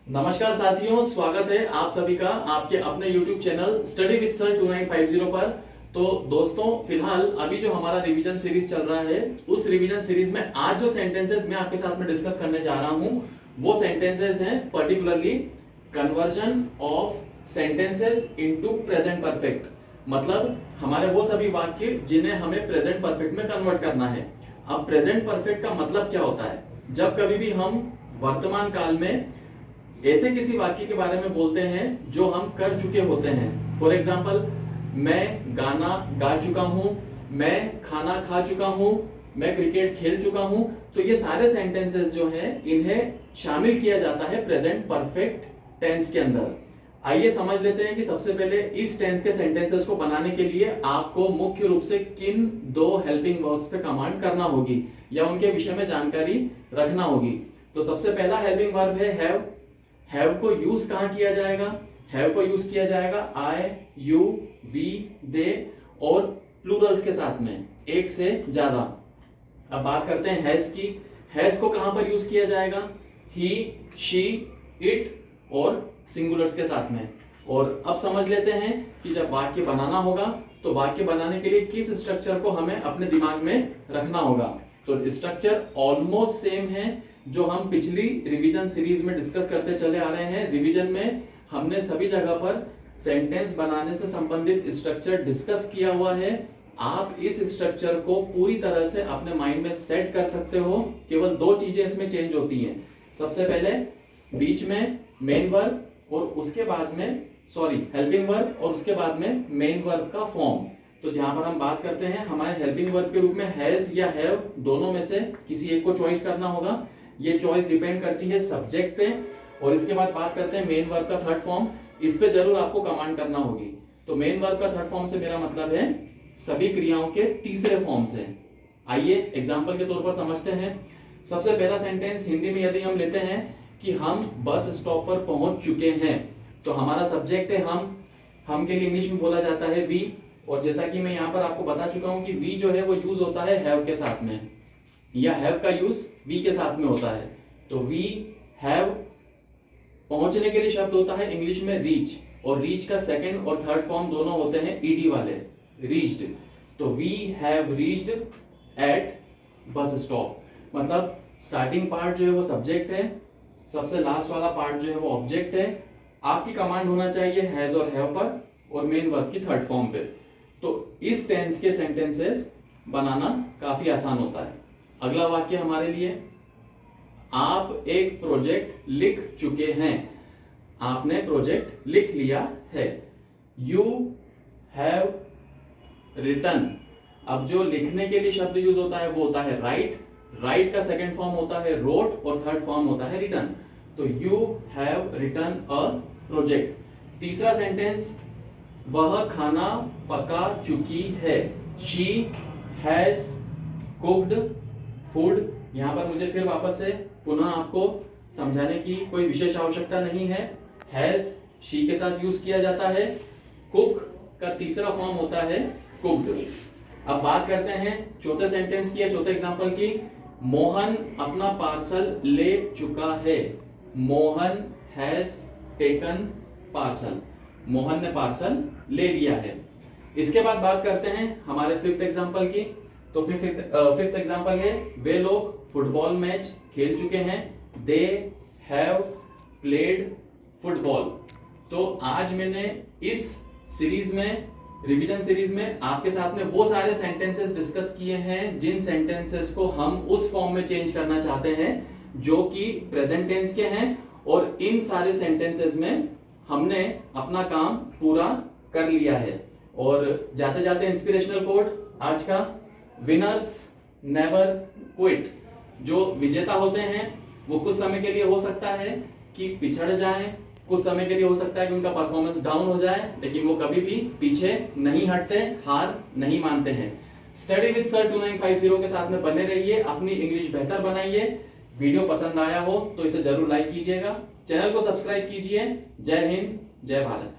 नमस्कार साथियों, स्वागत है आप सभी का आपके अपने YouTube channel study with sir 2950 पर। तो दोस्तों, फिलहाल अभी जो हमारा रिवीजन सीरीज चल रहा है, उस रिवीजन सीरीज में आज जो सेंटेंसेस मैं आपके साथ में डिस्कस करने जा रहा हूं वो सेंटेंसेस हैं particularly conversion of sentences into present perfect. मतलब हमारे वो सभी वाक्य जिन्हें हमें प्रेजेंट परफेक्ट में कन्वर्ट करना है। अब प्रेजेंट परफेक्ट का मतलब क्या होता है? जब कभी भी हम वर्तमान काल में ऐसे किसी वाक्य के बारे में बोलते हैं जो हम कर चुके होते हैं। फॉर एग्जाम्पल, मैं गाना गा चुका हूं, मैं खाना खा चुका हूं, मैं क्रिकेट खेल चुका हूं। तो ये सारे सेंटेंसेस जो हैं इन्हें शामिल किया जाता है प्रेजेंट परफेक्ट टेंस के अंदर। आइए समझ लेते हैं कि सबसे पहले इस टेंस के सेंटेंसेस को बनाने के लिए आपको मुख्य रूप से किन दो हेल्पिंग वर्ब्स पे कमांड करना होगी या उनके विषय में जानकारी रखना होगी। तो सबसे पहला हेल्पिंग वर्ब है हैव। हैव को यूज कहां किया जाएगा? हैव को यूज किया जाएगा आई, यू, वी, दे और प्लूरल्स के साथ में, एक से ज्यादा। अब बात करते हैं हैज की। हैज को कहां पर यूज किया जाएगा? ही, शी, इट और सिंगुलर्स के साथ में। और अब समझ लेते हैं कि जब वाक्य बनाना होगा तो वाक्य बनाने के लिए किस स्ट्रक्चर को हमें अपने दिमाग में रखना होगा। तो स्ट्रक्चर ऑलमोस्ट सेम है जो हम पिछली रिवीजन सीरीज में डिस्कस करते चले आ रहे हैं। रिवीजन में हमने सभी जगह पर सेंटेंस बनाने से संबंधित स्ट्रक्चर डिस्कस किया हुआ है। आप इस स्ट्रक्चर को पूरी तरह से अपने माइंड में सेट कर सकते हो। केवल दो चीजें इसमें चेंज होती हैं। सबसे पहले बीच में मेन वर्ब और उसके बाद में हेल्पिंग वर्ब और उसके बाद में मेन वर्ब का फॉर्म। तो जहां पर हम बात करते हैं हमारे हेल्पिंग वर्ब के रूप में हैज या हैव, दोनों में से किसी एक को चॉइस करना होगा। ये चॉइस डिपेंड करती है सब्जेक्ट पे। और इसके बाद बात करते हैं मेन वर्ब का थर्ड फॉर्म। इस पे जरूर आपको कमांड करना होगी। तो मेन वर्ब का थर्ड फॉर्म से मेरा मतलब है सभी क्रियाओं के तीसरे फॉर्म से। आइए एग्जांपल के तौर पर समझते हैं। सबसे पहला सेंटेंस हिंदी में यदि हम लेते हैं कि हम बस स्टॉप पर पहुंच चुके हैं, तो हमारा सब्जेक्ट है हम के लिए इंग्लिश में बोला जाता है वी। और जैसा कि मैं यहाँ पर आपको बता चुका हूं कि वी जो है वो यूज होता है हैव के साथ में, या हैव का यूज वी के साथ में होता है। तो वी हैव पहुंचने के लिए शब्द होता है इंग्लिश में रीच, और रीच का सेकंड और थर्ड फॉर्म दोनों होते हैं ईडी वाले, रीच्ड। तो we have reached at bus stop. मतलब स्टार्टिंग पार्ट जो है वो सब्जेक्ट है, सबसे लास्ट वाला पार्ट जो है वो ऑब्जेक्ट है। आपकी कमांड होना चाहिए हैज और हैव पर और मेन वर्ब की थर्ड फॉर्म पे। तो इस टेंस के सेंटेंसेस बनाना काफी आसान होता है। अगला वाक्य हमारे लिए, आप एक प्रोजेक्ट लिख चुके हैं। आपने प्रोजेक्ट लिख लिया है। You have written. अब जो लिखने के लिए शब्द यूज होता है वो होता है राइट। राइट का सेकंड फॉर्म होता है रोट और थर्ड फॉर्म होता है रिटन। तो you have written a project. तीसरा सेंटेंस, वह खाना पका चुकी है। She has cooked food. यहां पर मुझे फिर वापस से पुनः आपको समझाने की कोई विशेष आवश्यकता नहीं है। हैज शी के साथ यूज किया जाता है। कुक का तीसरा फॉर्म होता है कुक्ड। अब बात करते हैं चौथे सेंटेंस की या चौथे एग्जांपल की। मोहन अपना पार्सल ले चुका है। Mohan has taken parcel. Mohan ने पार्सल ले लिया है। इसके बाद बात करते हैं हमारे फिफ्थ एग्जांपल की। तो फिफ्थ एग्जांपल है, वे लोग फुटबॉल मैच खेल चुके हैं। They have played football. तो आज मैंने इस सीरीज में, रिवीजन सीरीज में आपके साथ में वो सारे सेंटेंसेस डिस्कस किए हैं जिन सेंटेंसेस को हम उस फॉर्म में चेंज करना चाहते हैं जो कि प्रेजेंट टेंस के हैं। और इन सारे सेंटेंसेस में हमने अपना काम पूरा कर लिया है। और जाते जाते इंस्पिरेशनल कोट आज का, विनर्स नेवर क्विट। जो विजेता होते हैं वो कुछ समय के लिए हो सकता है कि पिछड़ जाएं, कुछ समय के लिए हो सकता है कि उनका परफॉर्मेंस डाउन हो जाए, लेकिन वो कभी भी पीछे नहीं हटते, हार नहीं मानते हैं। स्टडी विद सर 2950 के साथ में बने रहिए, अपनी इंग्लिश बेहतर बनाइए। वीडियो पसंद आया हो तो इसे जरूर लाइक कीजिएगा, चैनल को सब्सक्राइब कीजिए। जय हिंद, जय भारत।